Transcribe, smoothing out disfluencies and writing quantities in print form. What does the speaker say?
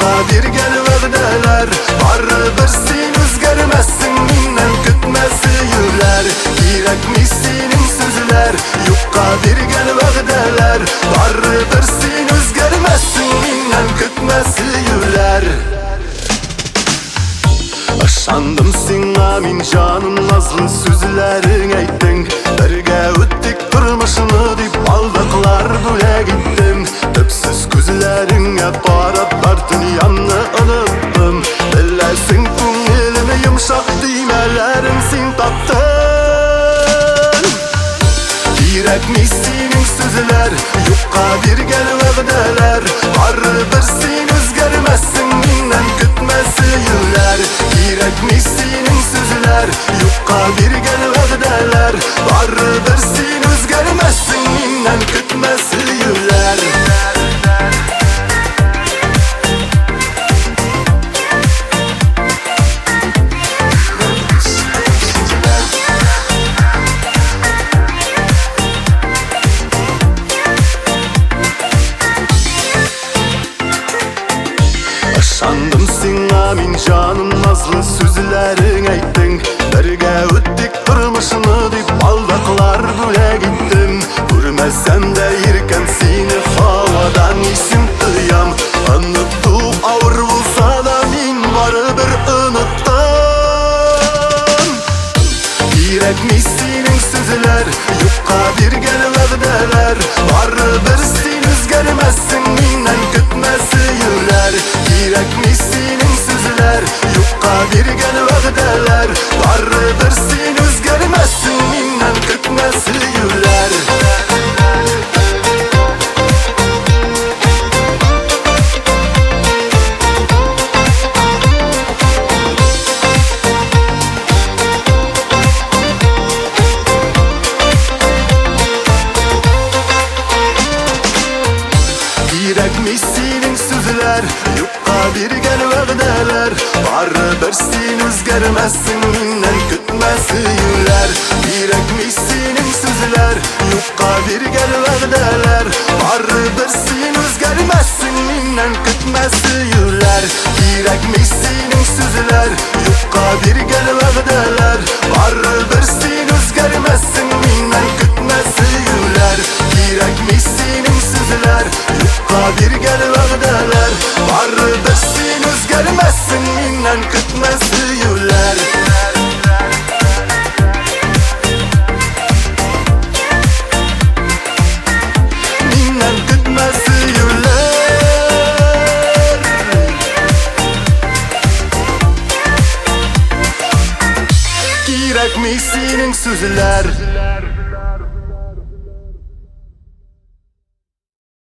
Yokka bir gel vəgdələr, barıdır sen özgərməzsin, mindən kütməsi yülər. Kirəkmi senin sözlər, yokka bir gel vəgdələr, barıdır sen özgərməzsin, mindən kütməsi yülər. Aşandım sana min canım, nazlı sözlərin aytdın. Birgə ötdik turmuşunu deyip baldaqlar bölə gittim. Töpsüz gözlərinə qarab dartın yanına unuttum. Biləsin көңіліме yumşaq düymələrin sen tapdın. Kirəkmi senin sözlər, yokka bir gel vəgdələr, barıdır sen özgərməzsin, mindən kütməsi yülər. Kirəkmi senin sözlər, yokka bir gel vəgdələr, barıdır sen özgərməzsin, mindən kütməsi yülər. Aşandım sana min canım, nazlı sözlərin aytdın. Birgə ötdik turmuşunu deyip baldaqlar bölə gittim. Görməsəm də yerkən seni havadan isim duyam. Unuttum ağır bulsa da min barıdır unuttum. Kirəkmi senin sözlər, yokka bir gel vəgdələr, barıdır sen özgərməzsin, mindən kütməsi yülər. Kirəkmi senin sözlər, yokka bir gel vəgdələr, barıdır sen özgərməzsin, mindən kütməsi yülər. Kirəkmi senin sözlər, yokka bir gel vəgdələr, barıdır sen özgərməzsin, mindən kütməsi yülər. Kirəkmi senin sözlər, yokka bir gel vəgdələr, barıdır sen özgərməzsin, mindən kütməsi yülər. Kirəkmi senin sözlər, yokka bir gel vəgdələr, barıdır sen özgərməzsin, mindən kütməsi yülər. Kirəkmi senin sözlər, yokka bir gel vəgdələr, barıdır sen özgərməzsin, mindən kütməsi yülər. Mindən kütməsi yülər. Kirəkmi senin sözlər.